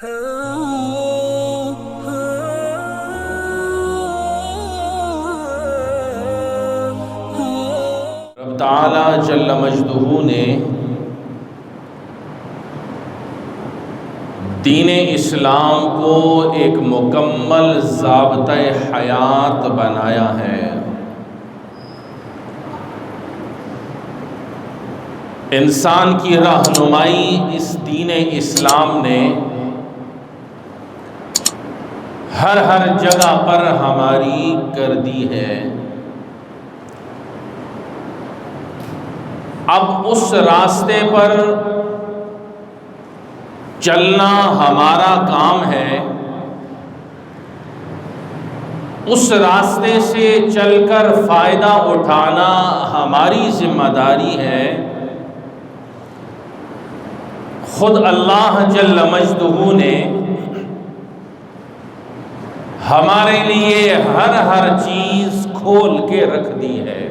رب تعالی جل مجدہ نے دین اسلام کو ایک مکمل ضابطۂ حیات بنایا ہے۔ انسان کی رہنمائی اس دین اسلام نے ہر جگہ پر ہماری کر دی ہے۔ اب اس راستے پر چلنا ہمارا کام ہے، اس راستے سے چل کر فائدہ اٹھانا ہماری ذمہ داری ہے۔ خود اللہ جل مجدہ نے ہمارے لیے ہر چیز کھول کے رکھ دی ہے،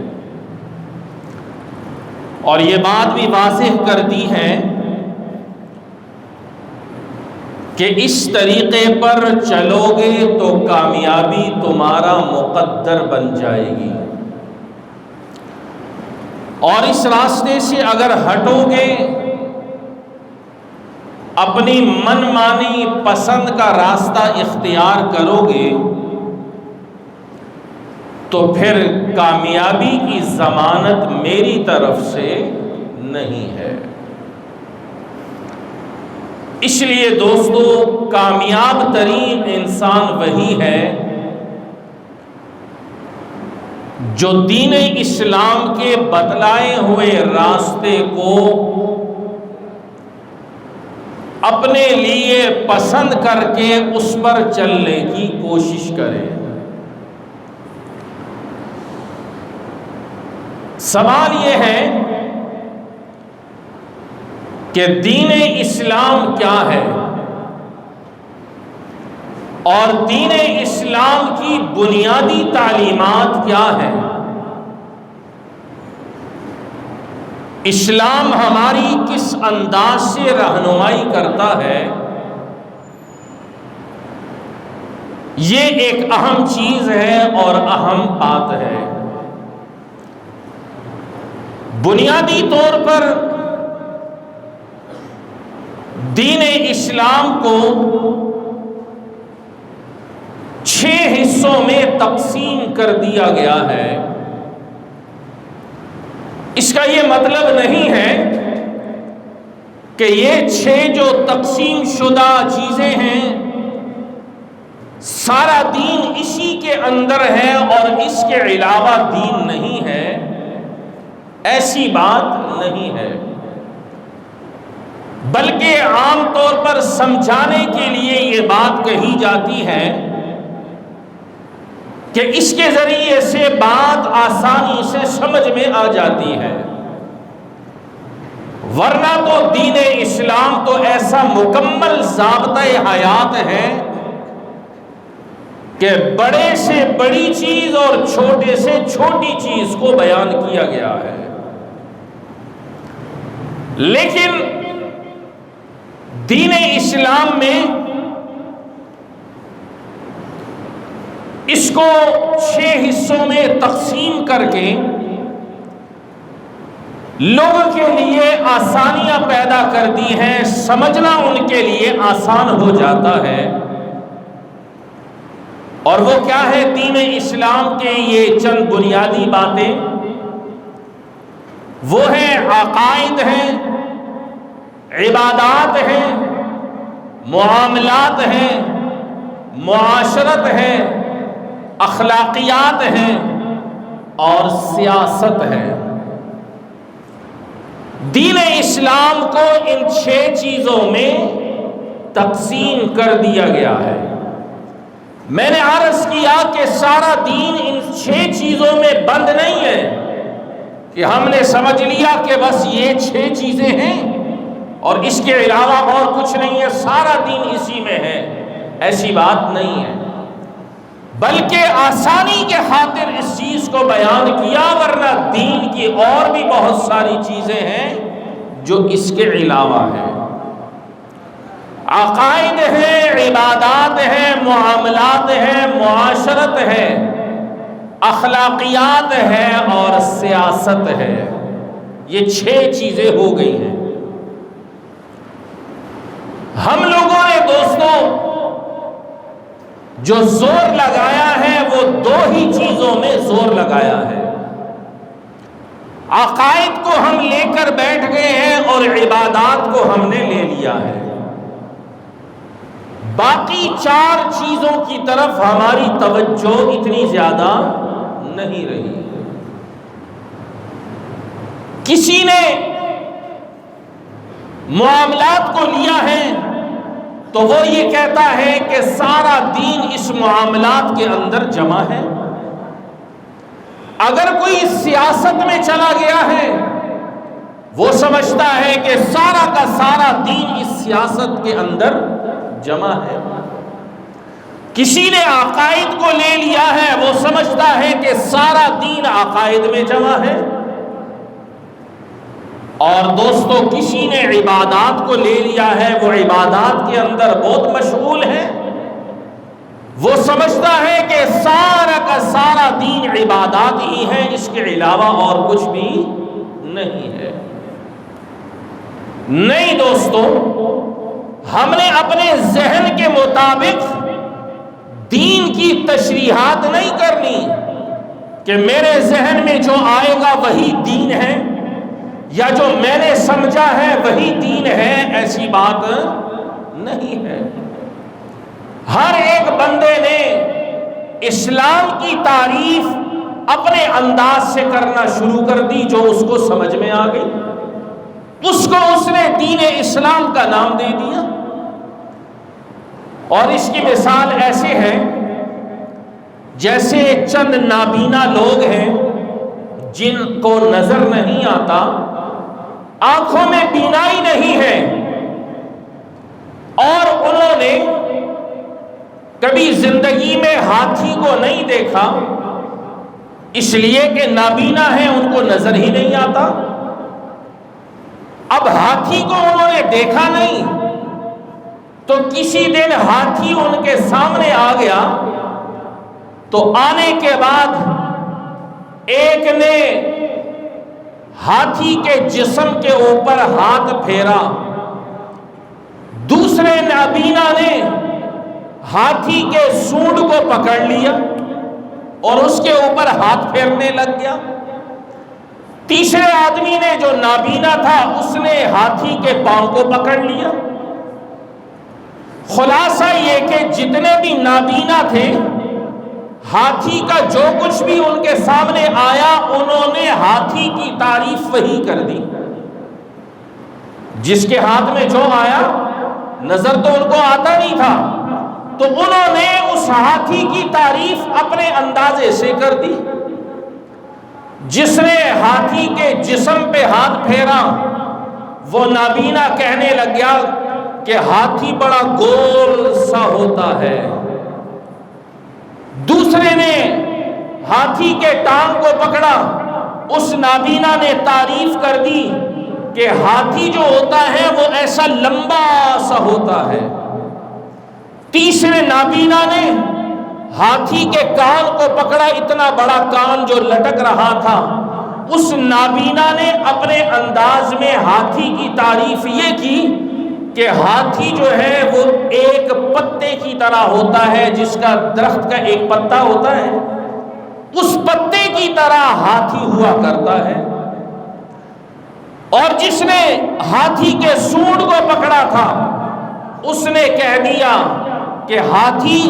اور یہ بات بھی واضح کر دی ہے کہ اس طریقے پر چلو گے تو کامیابی تمہارا مقدر بن جائے گی، اور اس راستے سے اگر ہٹو گے، اپنی من مانی پسند کا راستہ اختیار کرو گے، تو پھر کامیابی کی ضمانت میری طرف سے نہیں ہے۔ اس لیے دوستو، کامیاب ترین انسان وہی ہے جو دین اسلام کے بتلائے ہوئے راستے کو اپنے لیے پسند کر کے اس پر چلنے کی کوشش کرے۔ سوال یہ ہے کہ دین اسلام کیا ہے، اور دین اسلام کی بنیادی تعلیمات کیا ہیں۔ اسلام ہماری کس انداز سے رہنمائی کرتا ہے، یہ ایک اہم چیز ہے اور اہم بات ہے۔ بنیادی طور پر دین اسلام کو 6 حصوں میں تقسیم کر دیا گیا ہے۔ اس کا یہ مطلب نہیں ہے کہ یہ 6 جو تقسیم شدہ چیزیں ہیں سارا دین اسی کے اندر ہے اور اس کے علاوہ دین نہیں ہے، ایسی بات نہیں ہے، بلکہ عام طور پر سمجھانے کے لیے یہ بات کہی جاتی ہے کہ اس کے ذریعے سے بات آسانی سے سمجھ میں آ جاتی ہے، ورنہ تو دین اسلام تو ایسا مکمل ضابطۂ حیات ہے کہ بڑے سے بڑی چیز اور چھوٹے سے چھوٹی چیز کو بیان کیا گیا ہے۔ لیکن دین اسلام میں اس کو 6 حصوں میں تقسیم کر کے لوگوں کے لیے آسانیاں پیدا کر دی ہیں، سمجھنا ان کے لیے آسان ہو جاتا ہے۔ اور وہ کیا ہے؟ دین اسلام کے یہ چند بنیادی باتیں، وہ ہیں عقائد ہیں، عبادات ہیں، معاملات ہیں، معاشرت ہے، اخلاقیات ہیں اور سیاست ہے۔ دین اسلام کو ان 6 چیزوں میں تقسیم کر دیا گیا ہے۔ میں نے عرض کیا کہ سارا دین ان 6 چیزوں میں بند نہیں ہے کہ ہم نے سمجھ لیا کہ بس یہ 6 چیزیں ہیں اور اس کے علاوہ اور کچھ نہیں ہے، سارا دین اسی میں ہے، ایسی بات نہیں ہے، بلکہ آسانی کے خاطر اس چیز کو بیان کیا، ورنہ دین کی اور بھی بہت ساری چیزیں ہیں جو اس کے علاوہ ہیں۔ عقائد ہیں، عبادات ہیں، معاملات ہیں، معاشرت ہے، اخلاقیات ہے اور سیاست ہے۔ یہ 6 چیزیں ہو گئی ہیں۔ ہم لوگوں نے دوستوں جو زور لگایا ہے وہ 2 ہی چیزوں میں زور لگایا ہے۔ عقائد کو ہم لے کر بیٹھ گئے ہیں اور عبادات کو ہم نے لے لیا ہے۔ باقی 4 چیزوں کی طرف ہماری توجہ اتنی زیادہ نہیں رہی۔ کسی نے معاملات کو لیا ہے تو وہ یہ کہتا ہے کہ سارا دین اس معاملات کے اندر جمع ہے۔ اگر کوئی سیاست میں چلا گیا ہے وہ سمجھتا ہے کہ سارا کا سارا دین اس سیاست کے اندر جمع ہے۔ کسی نے عقائد کو لے لیا ہے وہ سمجھتا ہے کہ سارا دین عقائد میں جمع ہے۔ اور دوستو کسی نے عبادات کو لے لیا ہے، وہ عبادات کے اندر بہت مشغول ہے، وہ سمجھتا ہے کہ سارا کا سارا دین عبادات ہی ہے، اس کے علاوہ اور کچھ بھی نہیں ہے۔ نہیں دوستو، ہم نے اپنے ذہن کے مطابق دین کی تشریحات نہیں کرنی کہ میرے ذہن میں جو آئے گا وہی دین ہے یا جو میں نے سمجھا ہے وہی دین ہے، ایسی بات نہیں ہے۔ ہر ایک بندے نے اسلام کی تعریف اپنے انداز سے کرنا شروع کر دی، جو اس کو سمجھ میں آ گئی اس کو اس نے دین اسلام کا نام دے دیا۔ اور اس کی مثال ایسے ہے جیسے چند نابینا لوگ ہیں جن کو نظر نہیں آتا، آنکھوں میں بینائی نہیں ہے، اور انہوں نے کبھی زندگی میں ہاتھی کو نہیں دیکھا، اس لیے کہ نابینا ہیں، ان کو نظر ہی نہیں آتا۔ اب ہاتھی کو انہوں نے دیکھا نہیں تو کسی دن ہاتھی ان کے سامنے آ گیا، تو آنے کے بعد ایک نے ہاتھی کے جسم کے اوپر ہاتھ پھیرا، دوسرے نابینا نے ہاتھی کے سونڈ کو پکڑ لیا اور اس کے اوپر ہاتھ پھیرنے لگ گیا، تیسرے آدمی نے جو نابینا تھا اس نے ہاتھی کے پاؤں کو پکڑ لیا۔ خلاصہ یہ کہ جتنے بھی نابینا تھے، ہاتھی کا جو کچھ بھی ان کے سامنے آیا انہوں نے ہاتھی کی تعریف وہی کر دی۔ جس کے ہاتھ میں جو آیا، نظر تو ان کو آتا نہیں تھا، تو انہوں نے اس ہاتھی کی تعریف اپنے اندازے سے کر دی۔ جس نے ہاتھی کے جسم پہ ہاتھ پھیرا وہ نابینا کہنے لگ گیا کہ ہاتھی بڑا گول سا ہوتا ہے۔ دوسرے نے ہاتھی کے ٹانگ کو پکڑا، اس نابینا نے تعریف کر دی کہ ہاتھی جو ہوتا ہے وہ ایسا لمبا سا ہوتا ہے۔ تیسرے نابینا نے ہاتھی کے کان کو پکڑا، اتنا بڑا کان جو لٹک رہا تھا، اس نابینا نے اپنے انداز میں ہاتھی کی تعریف یہ کی کہ ہاتھی جو ہے وہ ایک پتے کی طرح ہوتا ہے، جس کا درخت کا ایک پتا ہوتا ہے، اس پتے کی طرح ہاتھی ہوا کرتا ہے۔ اور جس نے ہاتھی کے سونڈ کو پکڑا تھا اس نے کہہ دیا کہ ہاتھی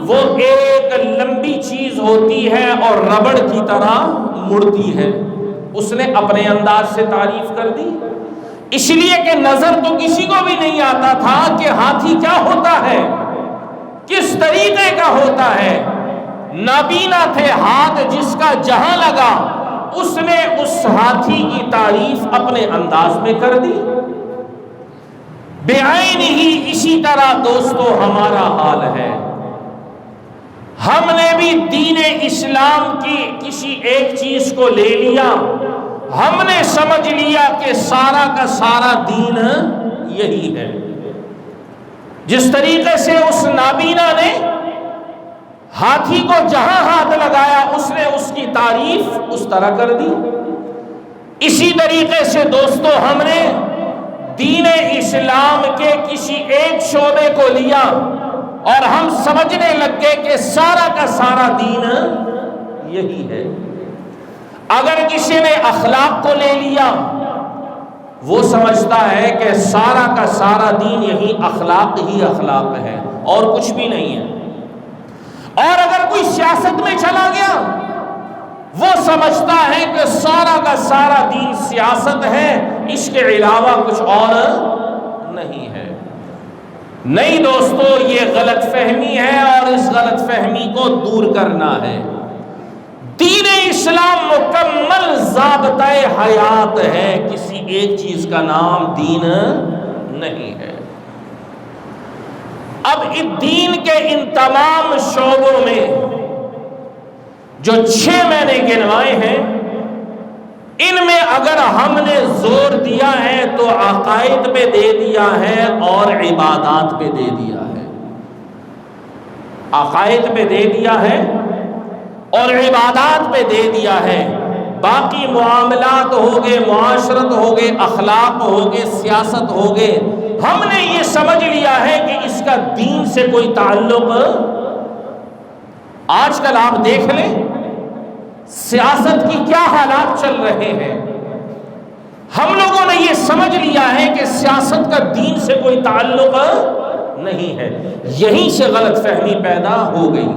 وہ ایک لمبی چیز ہوتی ہے اور ربڑ کی طرح مڑتی ہے۔ اس نے اپنے انداز سے تعریف کر دی، اس لیے کہ نظر تو کسی کو بھی نہیں آتا تھا کہ ہاتھی کیا ہوتا ہے، کس طریقے کا ہوتا ہے۔ نابینا تھے، ہاتھ جس کا جہاں لگا اس نے اس ہاتھی کی تعریف اپنے انداز میں کر دی۔ بعین ہی اسی طرح دوستو ہمارا حال ہے۔ ہم نے بھی دین اسلام کی کسی ایک چیز کو لے لیا، ہم نے سمجھ لیا کہ سارا کا سارا دین یہی ہے۔ جس طریقے سے اس نابینا نے ہاتھی کو جہاں ہاتھ لگایا اس نے اس کی تعریف اس طرح کر دی، اسی طریقے سے دوستو ہم نے دین اسلام کے کسی ایک شعبے کو لیا اور ہم سمجھنے لگ گئے کہ سارا کا سارا دین یہی ہے۔ اگر کسی نے اخلاق کو لے لیا، وہ سمجھتا ہے کہ سارا کا سارا دین یہی اخلاق ہی اخلاق ہے اور کچھ بھی نہیں ہے۔ اور اگر کوئی سیاست میں چلا گیا، وہ سمجھتا ہے کہ سارا کا سارا دین سیاست ہے، اس کے علاوہ کچھ اور نہیں ہے۔ نہیں دوستو، یہ غلط فہمی ہے اور اس غلط فہمی کو دور کرنا ہے۔ دین اسلام مکمل ضابطۂ حیات ہے، کسی ایک چیز کا نام دین نہیں ہے۔ اب دین کے ان تمام شعبوں میں جو 6 میں نے گنوائے ہیں، ان میں اگر ہم نے زور دیا ہے تو عقائد پہ دے دیا ہے اور عبادات پہ دے دیا ہے۔ عقائد پہ دے دیا ہے اور عبادات پہ دے دیا ہے۔ باقی معاملات ہو گئے، معاشرت ہو گئے، اخلاق ہو گئے، سیاست ہو گئے، ہم نے یہ سمجھ لیا ہے کہ اس کا دین سے کوئی تعلق۔ آج کل آپ دیکھ لیں سیاست کی کیا حالات چل رہے ہیں۔ ہم لوگوں نے یہ سمجھ لیا ہے کہ سیاست کا دین سے کوئی تعلق نہیں ہے، یہیں سے غلط فہمی پیدا ہو گئی۔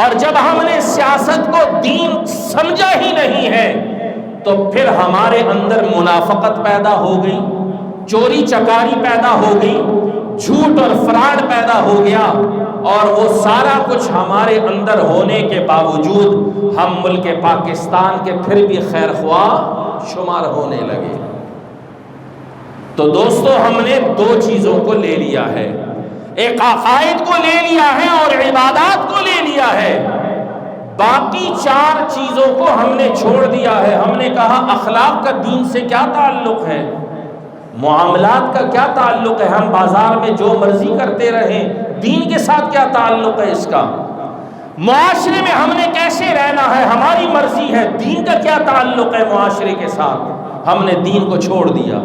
اور جب ہم نے سیاست کو دین سمجھا ہی نہیں ہے تو پھر ہمارے اندر منافقت پیدا ہو گئی، چوری چکاری پیدا ہو گئی، جھوٹ اور فراڈ پیدا ہو گیا، اور وہ سارا کچھ ہمارے اندر ہونے کے باوجود ہم ملک پاکستان کے پھر بھی خیر خواہ شمار ہونے لگے۔ تو دوستو ہم نے 2 چیزوں کو لے لیا ہے، ایک عقائد کو لے لیا ہے اور عبادات کو لے لیا ہے، باقی 4 چیزوں کو ہم نے چھوڑ دیا ہے۔ ہم نے کہا اخلاق کا دین سے کیا تعلق ہے، معاملات کا کیا تعلق ہے، ہم بازار میں جو مرضی کرتے رہیں، دین کے ساتھ کیا تعلق ہے اس کا، معاشرے میں ہم نے کیسے رہنا ہے، ہماری مرضی ہے، دین کا کیا تعلق ہے معاشرے کے ساتھ، ہم نے دین کو چھوڑ دیا۔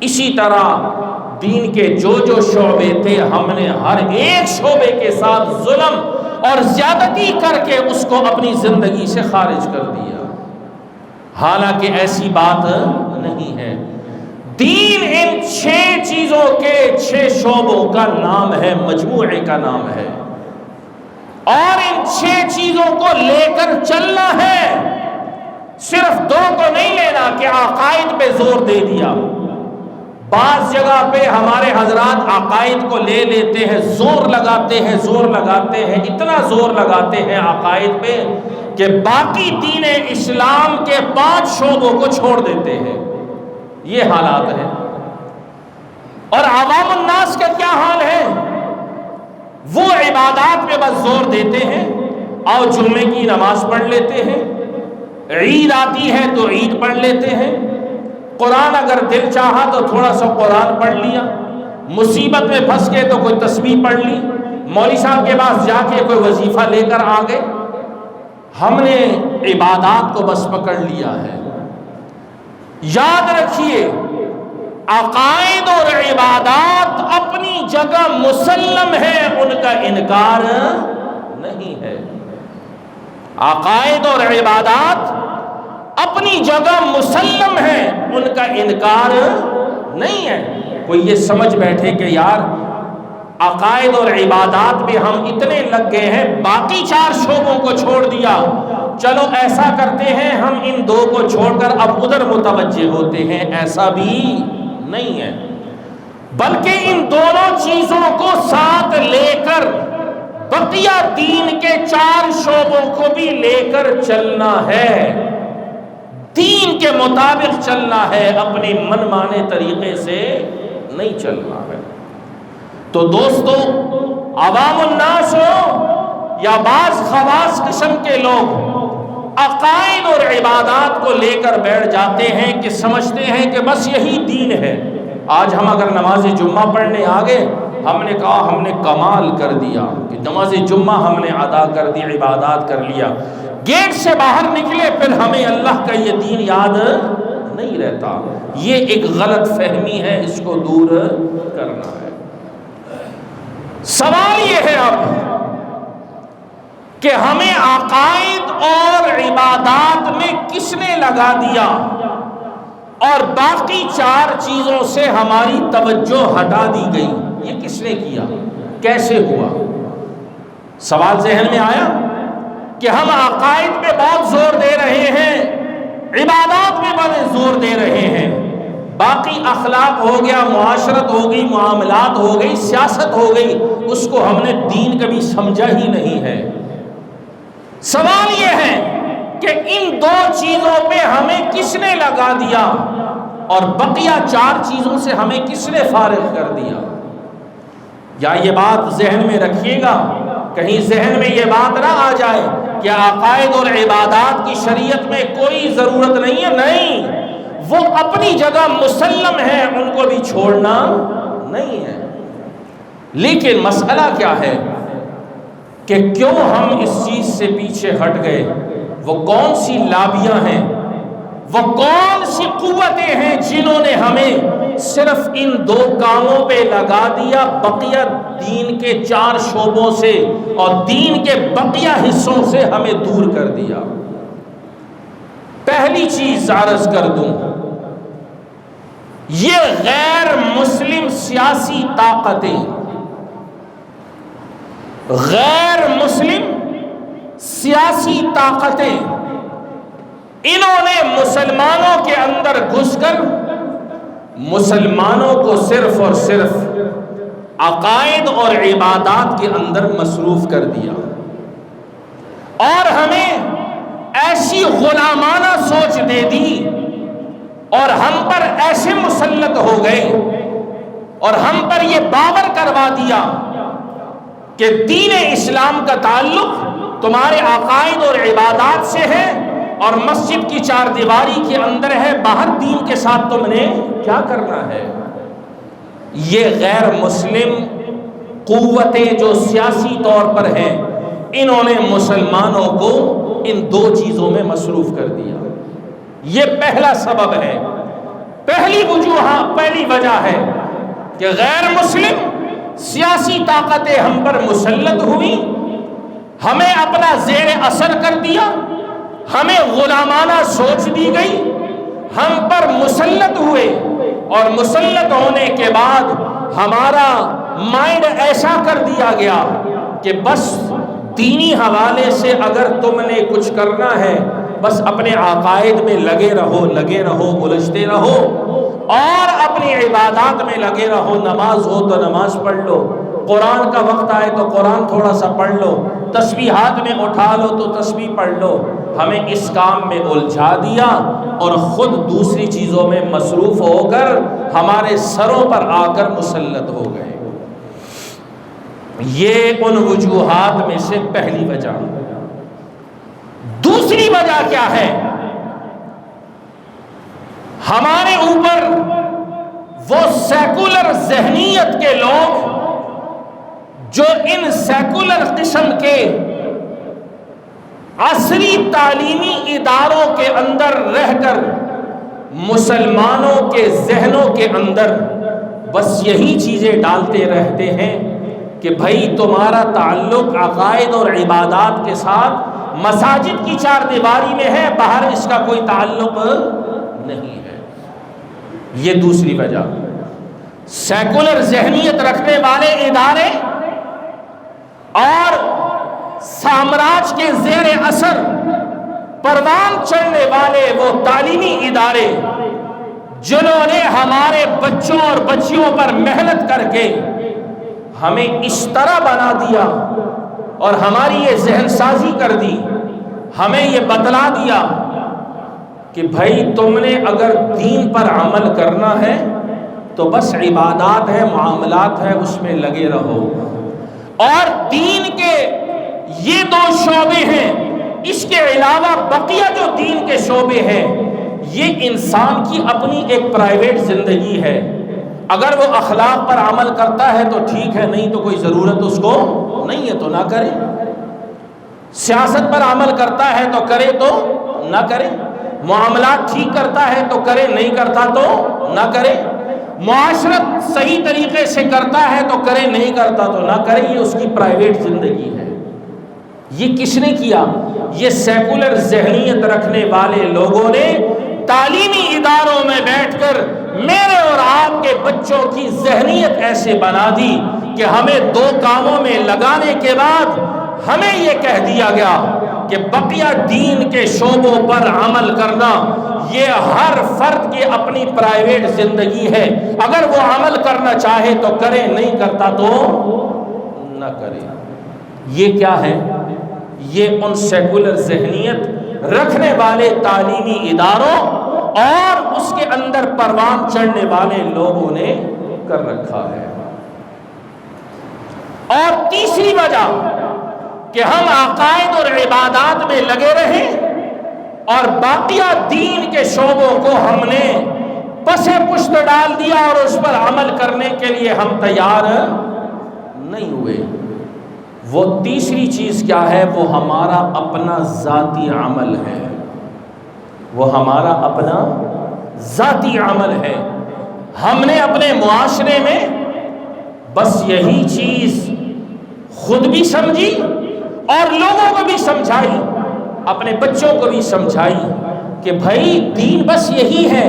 اسی طرح دین کے جو شعبے تھے ہم نے ہر ایک شعبے کے ساتھ ظلم اور زیادتی کر کے اس کو اپنی زندگی سے خارج کر دیا، حالانکہ ایسی بات نہیں ہے۔ دین ان 6 چیزوں کے 6 شعبوں کا نام ہے، مجموعے کا نام ہے، اور ان 6 چیزوں کو لے کر چلنا ہے، صرف 2 کو نہیں لینا کہ عقائد پہ زور دے دیا۔ بعض جگہ پہ ہمارے حضرات عقائد کو لے لیتے ہیں، زور لگاتے ہیں، اتنا زور لگاتے ہیں عقائد پہ کہ باقی دین اسلام کے 5 شعبوں کو چھوڑ دیتے ہیں۔ یہ حالات ہے۔ اور عوام الناس کا کیا حال ہے، وہ عبادات پہ بس زور دیتے ہیں، آؤ جمعے کی نماز پڑھ لیتے ہیں، عید آتی ہے تو عید پڑھ لیتے ہیں، قرآن اگر دل چاہا تو تھوڑا سا قرآن پڑھ لیا، مصیبت میں پھنس گئے تو کوئی تسبیح پڑھ لی، مولوی صاحب کے پاس جا کے کوئی وظیفہ لے کر آ گئے۔ ہم نے عبادات کو بس پکڑ لیا ہے۔ یاد رکھیے عقائد اور عبادات اپنی جگہ مسلم ہے، ان کا انکار نہیں ہے۔ عقائد اور عبادات اپنی جگہ مسلم ہے، ان کا انکار نہیں ہے۔ کوئی یہ سمجھ بیٹھے کہ یار عقائد اور عبادات پہ ہم اتنے لگ گئے ہیں، باقی 4 شعبوں کو چھوڑ دیا، چلو ایسا کرتے ہیں ہم ان 2 کو چھوڑ کر اب ادھر متوجہ ہوتے ہیں، ایسا بھی نہیں ہے، بلکہ ان دونوں چیزوں کو ساتھ لے کر بقیہ دین کے 4 شعبوں کو بھی لے کر چلنا ہے، دین کے مطابق چلنا ہے، اپنے من مانے طریقے سے نہیں چلنا ہے۔ تو دوستو عوام الناس ہو یا بعض خواص قسم کے لوگ عقائد اور عبادات کو لے کر بیٹھ جاتے ہیں کہ سمجھتے ہیں کہ بس یہی دین ہے۔ آج ہم اگر نماز جمعہ پڑھنے آ گئے ہم نے کہا ہم نے کمال کر دیا کہ نماز جمعہ ہم نے ادا کر دی، عبادات کر لیا، گیٹ سے باہر نکلے پھر ہمیں اللہ کا یہ دین یاد نہیں رہتا۔ یہ ایک غلط فہمی ہے، اس کو دور کرنا ہے۔ سوال یہ ہے اب کہ ہمیں عقائد اور عبادات میں کس نے لگا دیا اور باقی 4 چیزوں سے ہماری توجہ ہٹا دی گئی؟ یہ کس نے کیا؟ کیسے ہوا؟ سوال ذہن میں آیا کہ ہم عقائد پہ بہت زور دے رہے ہیں، عبادات میں بہت زور دے رہے ہیں، باقی اخلاق ہو گیا، معاشرت ہو گئی، معاملات ہو گئی، سیاست ہو گئی، اس کو ہم نے دین کبھی سمجھا ہی نہیں ہے۔ سوال یہ ہے کہ ان 2 چیزوں پہ ہمیں کس نے لگا دیا اور بقیہ 4 چیزوں سے ہمیں کس نے فارغ کر دیا؟ یا یہ بات ذہن میں رکھیے گا، کہیں ذہن میں یہ بات نہ آ جائے کہ عقائد اور عبادات کی شریعت میں کوئی ضرورت نہیں ہے۔ نہیں، وہ اپنی جگہ مسلم ہے، ان کو بھی چھوڑنا نہیں ہے۔ لیکن مسئلہ کیا ہے کہ کیوں ہم اس چیز سے پیچھے ہٹ گئے؟ وہ کون سی لابیاں ہیں، وہ کون سی قوتیں ہیں جنہوں نے ہمیں صرف ان 2 کاموں پہ لگا دیا، بقیہ دین کے 4 شعبوں سے اور دین کے بقیہ حصوں سے ہمیں دور کر دیا؟ پہلی چیز عرض کر دوں، یہ غیر مسلم سیاسی طاقتیں، غیر مسلم سیاسی طاقتیں، انہوں نے مسلمانوں کے اندر گھس کر مسلمانوں کو صرف اور صرف عقائد اور عبادات کے اندر مصروف کر دیا اور ہمیں ایسی غلامانہ سوچ دے دی اور ہم پر ایسے مسلط ہو گئے اور ہم پر یہ باور کروا دیا کہ دین اسلام کا تعلق تمہارے عقائد اور عبادات سے ہے اور مسجد کی 4 دیواری کے اندر ہے، باہر دین کے ساتھ تم نے کیا کرنا ہے؟ یہ غیر مسلم قوتیں جو سیاسی طور پر ہیں، انہوں نے مسلمانوں کو ان 2 چیزوں میں مصروف کر دیا۔ یہ پہلا سبب ہے، پہلی وجہ ہے کہ غیر مسلم سیاسی طاقتیں ہم پر مسلط ہوئی، ہمیں اپنا زیر اثر کر دیا، ہمیں غلامانہ سوچ دی گئی، ہم پر مسلط ہوئے اور مسلط ہونے کے بعد ہمارا مائنڈ ایسا کر دیا گیا کہ بس دینی حوالے سے اگر تم نے کچھ کرنا ہے بس اپنے عقائد میں لگے رہو، الجھتے رہو اور اپنی عبادات میں لگے رہو۔ نماز ہو تو نماز پڑھ لو، قرآن کا وقت آئے تو قرآن تھوڑا سا پڑھ لو، تسبیحات میں اٹھا لو تو تسبیح پڑھ لو۔ ہمیں اس کام میں الجھا دیا اور خود دوسری چیزوں میں مصروف ہو کر ہمارے سروں پر آ کر مسلط ہو گئے۔ یہ ان وجوہات میں سے پہلی وجہ۔ دوسری وجہ کیا ہے؟ ہمارے اوپر وہ سیکولر ذہنیت کے لوگ جو ان سیکولر قسم کے عصری تعلیمی اداروں کے اندر رہ کر مسلمانوں کے ذہنوں کے اندر بس یہی چیزیں ڈالتے رہتے ہیں کہ بھائی تمہارا تعلق عقائد اور عبادات کے ساتھ مساجد کی 4 دیواری میں ہے، باہر اس کا کوئی تعلق نہیں ہے۔ یہ دوسری وجہ۔ سیکولر ذہنیت رکھنے والے ادارے اور سامراج کے زیر اثر پروان چڑھنے والے وہ تعلیمی ادارے جنہوں نے ہمارے بچوں اور بچیوں پر محنت کر کے ہمیں اس طرح بنا دیا اور ہماری یہ ذہن سازی کر دی، ہمیں یہ بتلا دیا کہ بھائی تم نے اگر دین پر عمل کرنا ہے تو بس عبادات ہے، معاملات ہے، اس میں لگے رہو، اور دین کے یہ 2 شعبے ہیں، اس کے علاوہ بقیہ جو دین کے شعبے ہیں یہ انسان کی اپنی ایک پرائیویٹ زندگی ہے، اگر وہ اخلاق پر عمل کرتا ہے تو ٹھیک ہے، نہیں تو کوئی ضرورت اس کو نہیں ہے تو نہ کرے۔ سیاست پر عمل کرتا ہے تو کرے تو نہ کرے، معاملات ٹھیک کرتا ہے تو کرے، نہیں کرتا تو نہ کرے، معاشرت صحیح طریقے سے کرتا ہے تو کرے، نہیں کرتا تو نہ کرے، یہ اس کی پرائیویٹ زندگی ہے۔ یہ کس نے کیا؟ یہ سیکولر ذہنیت رکھنے والے لوگوں نے تعلیمی اداروں میں بیٹھ کر میرے اور آپ کے بچوں کی ذہنیت ایسے بنا دی کہ ہمیں دو کاموں میں لگانے کے بعد ہمیں یہ کہہ دیا گیا کہ بقیہ دین کے شعبوں پر عمل کرنا یہ ہر فرد کی اپنی پرائیویٹ زندگی ہے، اگر وہ عمل کرنا چاہے تو کرے، نہیں کرتا تو نہ کرے۔ یہ کیا ہے؟ یہ ان سیکولر ذہنیت رکھنے والے تعلیمی اداروں اور اس کے اندر پروان چڑھنے والے لوگوں نے کر رکھا ہے۔ اور تیسری وجہ کہ ہم عقائد اور عبادات میں لگے رہیں اور باقیہ دین کے شعبوں کو ہم نے پس پشت ڈال دیا اور اس پر عمل کرنے کے لیے ہم تیار نہیں ہوئے۔ وہ تیسری چیز کیا ہے؟ وہ ہمارا اپنا ذاتی عمل ہے، وہ ہمارا اپنا ذاتی عمل ہے۔ ہم نے اپنے معاشرے میں بس یہی چیز خود بھی سمجھی اور لوگوں کو بھی سمجھائی، اپنے بچوں کو بھی سمجھائی کہ بھائی دین بس یہی ہے،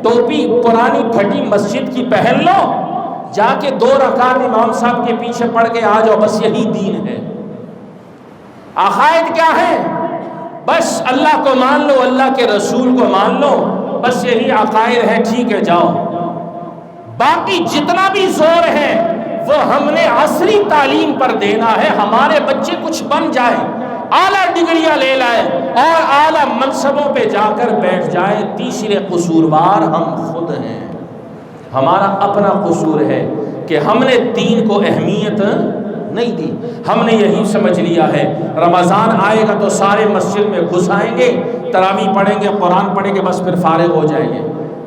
ٹوپی پرانی پھٹی مسجد کی پہن لو، جا کے 2 رکعت امام صاحب کے پیچھے پڑھ کے آ جاؤ، بس یہی دین ہے۔ عقائد کیا ہے؟ بس اللہ کو مان لو، اللہ کے رسول کو مان لو، بس یہی عقائد ہے، ٹھیک ہے جاؤ۔ باقی جتنا بھی زور ہے وہ ہم نے عصری تعلیم پر دینا ہے، ہمارے بچے کچھ بن جائیں، اعلیٰ ڈگریاں لے لائیں اور اعلیٰ منصبوں پہ جا کر بیٹھ جائیں۔ تیسرے قصوروار ہم خود ہیں، ہمارا اپنا قصور ہے کہ ہم نے دین کو اہمیت نہیں دی۔ ہم نے یہی سمجھ لیا ہے رمضان آئے گا تو سارے مسجد میں گھس آئیں گے، تراویح پڑھیں گے، قرآن پڑھیں گے، بس پھر فارغ ہو جائیں گے۔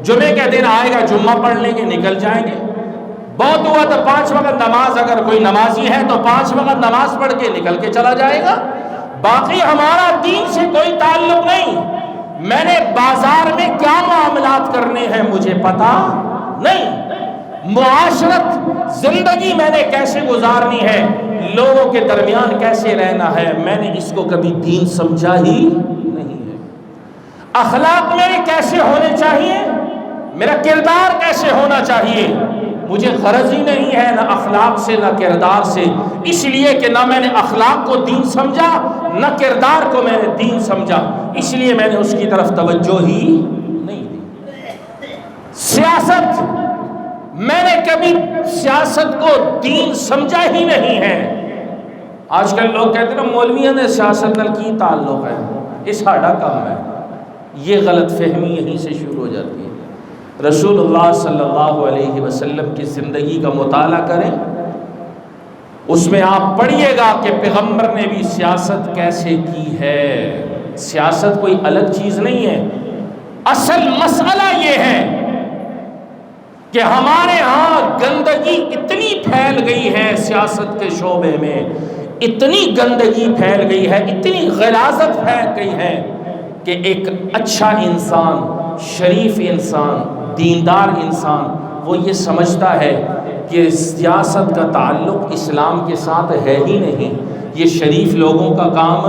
جمعے کا دن آئے گا، جمعہ پڑھ لیں گے، نکل جائیں گے۔ بہت ہوا تو 5 وقت نماز، اگر کوئی نمازی ہے تو 5 وقت نماز پڑھ کے نکل کے چلا جائے گا۔ باقی ہمارا دین سے کوئی تعلق نہیں۔ میں نے بازار میں کیا معاملات کرنے ہیں مجھے پتا نہیں، معاشرت زندگی میں نے کیسے گزارنی ہے، لوگوں کے درمیان کیسے رہنا ہے، میں نے اس کو کبھی دین سمجھا ہی نہیں ہے۔ اخلاق میرے کیسے ہونے چاہیے، میرا کردار کیسے ہونا چاہیے، مجھے غرض ہی نہیں ہے نہ اخلاق سے نہ کردار سے، اس لیے کہ نہ میں نے اخلاق کو دین سمجھا نہ کردار کو میں نے دین سمجھا، اس لیے میں نے اس کی طرف توجہ ہی نہیں دی۔ سیاست، میں نے کبھی سیاست کو دین سمجھا ہی نہیں ہے۔ آج کل لوگ کہتے ہیں مولویوں نے سیاست نال کی تعلق ہے، یہ ساڈا کام ہے۔ یہ غلط فہمی یہیں سے شروع ہو جاتی ہے۔ رسول اللہ صلی اللہ علیہ وسلم کی زندگی کا مطالعہ کریں، اس میں آپ پڑھیے گا کہ پیغمبر نے بھی سیاست کیسے کی ہے۔ سیاست کوئی الگ چیز نہیں ہے، اصل مسئلہ یہ ہے کہ ہمارے ہاں گندگی اتنی پھیل گئی ہے، سیاست کے شعبے میں اتنی گندگی پھیل گئی ہے، اتنی غلاظت پھیل گئی ہے کہ ایک اچھا انسان، شریف انسان، دیندار انسان وہ یہ سمجھتا ہے کہ سیاست کا تعلق اسلام کے ساتھ ہے ہی نہیں، یہ شریف لوگوں کا کام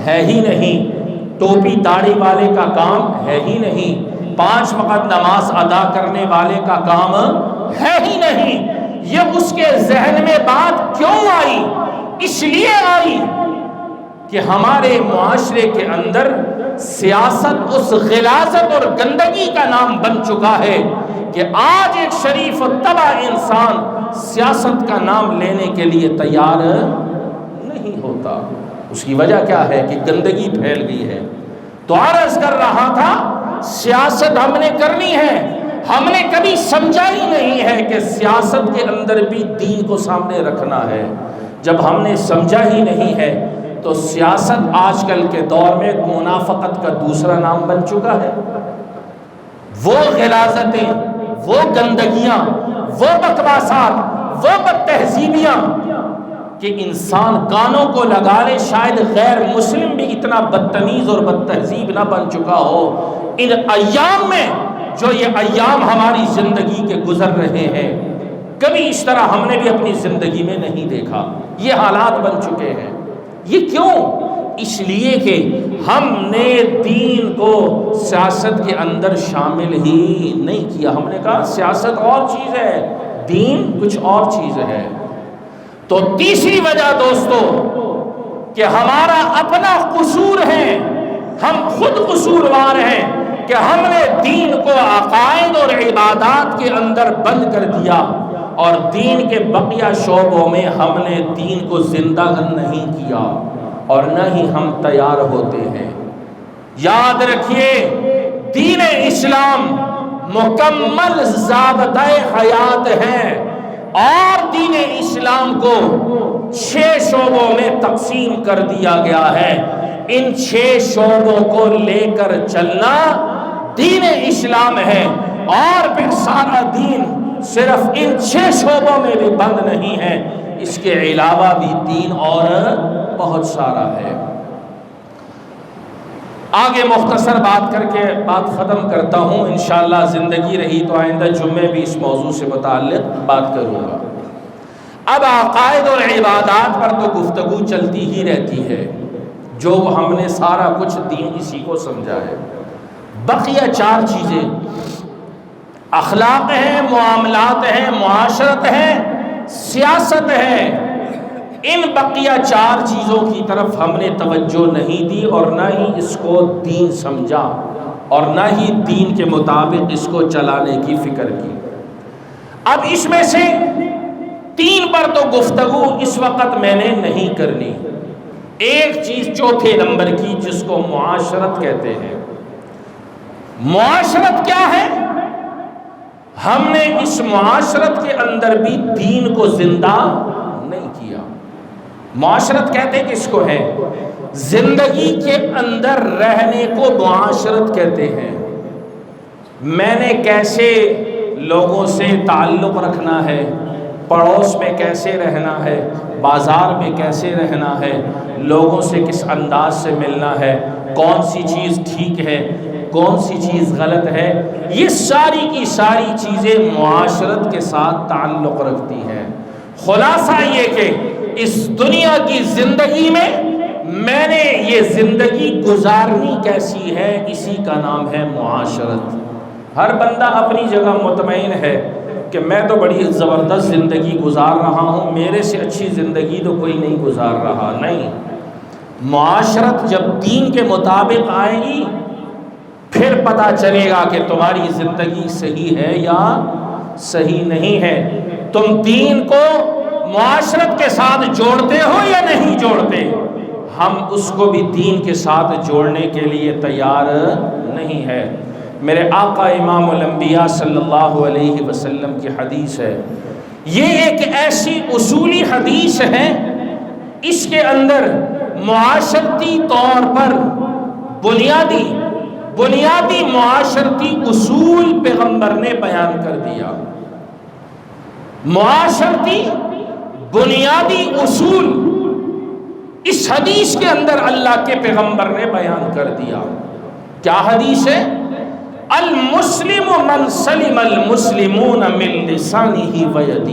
ہے ہی نہیں، ٹوپی داڑھی والے کا کام ہے ہی نہیں، 5 وقت نماز ادا کرنے والے کا کام ہے ہی نہیں۔ یہ اس کے ذہن میں بات کیوں آئی؟ اس لیے آئی کہ ہمارے معاشرے کے اندر سیاست اس غلاظت اور گندگی کا نام بن چکا ہے کہ آج ایک شریف و تبع انسان سیاست کا نام لینے کے لیے تیار نہیں ہوتا۔ اس کی وجہ کیا ہے کہ گندگی پھیل گئی ہے۔ تو عرض کر رہا تھا سیاست ہم نے کرنی ہے، ہم نے کبھی سمجھا ہی نہیں ہے کہ سیاست کے اندر بھی دین کو سامنے رکھنا ہے۔ جب ہم نے سمجھا ہی نہیں ہے تو سیاست آج کل کے دور میں منافقت کا دوسرا نام بن چکا ہے۔ وہ غلاظتیں، وہ گندگیاں، وہ بکواسات، وہ بد تہذیبیاں کہ انسان کانوں کو لگا لے، شاید غیر مسلم بھی اتنا بدتمیز اور بد تہذیب نہ بن چکا ہو ان ایام میں، جو یہ ایام ہماری زندگی کے گزر رہے ہیں۔ کبھی اس طرح ہم نے بھی اپنی زندگی میں نہیں دیکھا، یہ حالات بن چکے ہیں۔ یہ کیوں؟ اس لیے کہ ہم نے دین کو سیاست کے اندر شامل ہی نہیں کیا۔ ہم نے کہا سیاست اور چیز ہے، دین کچھ اور چیز ہے۔ تو تیسری وجہ دوستو کہ ہمارا اپنا قصور ہے، ہم خود قصوروار ہیں کہ ہم نے دین کو عقائد اور عبادات کے اندر بند کر دیا، اور دین کے بقیہ شعبوں میں ہم نے دین کو زندہ نہیں کیا، اور نہ ہی ہم تیار ہوتے ہیں۔ یاد رکھیے، دین اسلام مکمل ضابطۂ حیات ہے، اور دین اسلام کو 6 شعبوں میں تقسیم کر دیا گیا ہے۔ ان 6 شعبوں کو لے کر چلنا دین اسلام ہے، اور پھر سارا دین صرف ان 6 شعبوں میں بھی بند نہیں ہے، اس کے علاوہ بھی دین اور بہت سارا ہے۔ آگے مختصر بات کر کے بات ختم کرتا ہوں، انشاءاللہ زندگی رہی تو آئندہ جمعے بھی اس موضوع سے متعلق بات کروں گا۔ اب عقائد اور عبادات پر تو گفتگو چلتی ہی رہتی ہے، جو ہم نے سارا کچھ دین اسی کو سمجھا ہے۔ بقیہ 4 چیزیں اخلاق ہیں، معاملات ہیں، معاشرت ہے، سیاست ہے، ان بقیہ 4 چیزوں کی طرف ہم نے توجہ نہیں دی، اور نہ ہی اس کو دین سمجھا، اور نہ ہی دین کے مطابق اس کو چلانے کی فکر کی۔ اب اس میں سے 3 پر تو گفتگو اس وقت میں نے نہیں کرنی۔ ایک چیز چوتھے نمبر کی، جس کو معاشرت کہتے ہیں۔ معاشرت کیا ہے؟ ہم نے اس معاشرت کے اندر بھی دین کو زندہ نہیں کیا۔ معاشرت کہتے کس کو ہے؟ زندگی کے اندر رہنے کو معاشرت کہتے ہیں۔ میں نے کیسے لوگوں سے تعلق رکھنا ہے، پڑوس میں کیسے رہنا ہے، بازار میں کیسے رہنا ہے، لوگوں سے کس انداز سے ملنا ہے، کون سی چیز ٹھیک ہے، کون سی چیز غلط ہے، یہ ساری کی ساری چیزیں معاشرت کے ساتھ تعلق رکھتی ہیں۔ خلاصہ یہ کہ اس دنیا کی زندگی میں نے یہ زندگی گزارنی کیسی ہے، اسی کا نام ہے معاشرت۔ ہر بندہ اپنی جگہ مطمئن ہے کہ میں تو بڑی زبردست زندگی گزار رہا ہوں، میرے سے اچھی زندگی تو کوئی نہیں گزار رہا۔ نہیں، معاشرت جب دین کے مطابق آئے گی، پھر پتہ چلے گا کہ تمہاری زندگی صحیح ہے یا صحیح نہیں ہے۔ تم دین کو معاشرت کے ساتھ جوڑتے ہو یا نہیں جوڑتے؟ ہم اس کو بھی دین کے ساتھ جوڑنے کے لیے تیار نہیں ہے۔ میرے آقا امام الانبیاء صلی اللہ علیہ وسلم کی حدیث ہے، یہ ایک ایسی اصولی حدیث ہے، اس کے اندر معاشرتی طور پر بنیادی معاشرتی اصول پیغمبر نے بیان کر دیا۔ معاشرتی بنیادی اصول اس حدیث کے اندر اللہ کے پیغمبر نے بیان کر دیا۔ کیا حدیث ہے؟ المسلم من سلم المسلمون من لسانہ ویدہ۔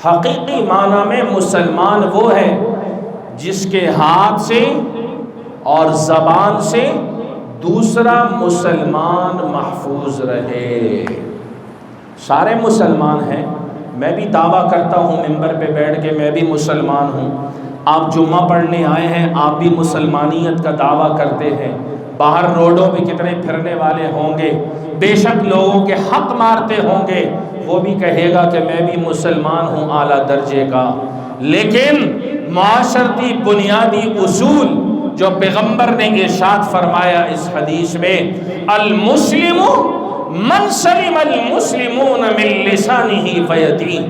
حقیقی معنی میں مسلمان وہ ہے جس کے ہاتھ سے اور زبان سے دوسرا مسلمان محفوظ رہے۔ سارے مسلمان ہیں، میں بھی دعویٰ کرتا ہوں ممبر پہ بیٹھ کے میں بھی مسلمان ہوں۔ آپ جمعہ پڑھنے آئے ہیں، آپ بھی مسلمانیت کا دعویٰ کرتے ہیں۔ باہر روڈوں پہ کتنے پھرنے والے ہوں گے، بے شک لوگوں کے حق مارتے ہوں گے، وہ بھی کہے گا کہ میں بھی مسلمان ہوں اعلیٰ درجے کا۔ لیکن معاشرتی بنیادی اصول جو پیغمبر نے ارشاد فرمایا اس حدیث میں، المسلم من سلم المسلمون من لسانہ ویدہ،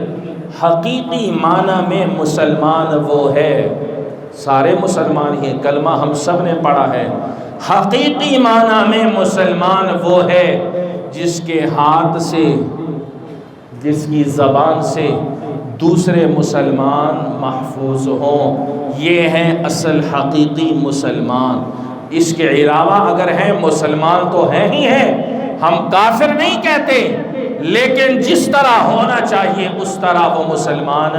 حقیقی معنی میں مسلمان وہ ہے، سارے مسلمان ہی، کلمہ ہم سب نے پڑھا ہے، حقیقی معنی میں مسلمان وہ ہے جس کے ہاتھ سے جس کی زبان سے دوسرے مسلمان محفوظ ہوں، یہ ہیں اصل حقیقی مسلمان۔ اس کے علاوہ اگر ہیں مسلمان تو ہیں ہی ہیں، ہم کافر نہیں کہتے، لیکن جس طرح ہونا چاہیے اس طرح وہ مسلمان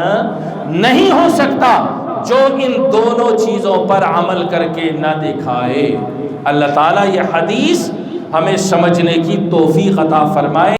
نہیں ہو سکتا جو ان دونوں چیزوں پر عمل کر کے نہ دکھائے۔ اللہ تعالیٰ یہ حدیث ہمیں سمجھنے کی توفیق عطا فرمائے۔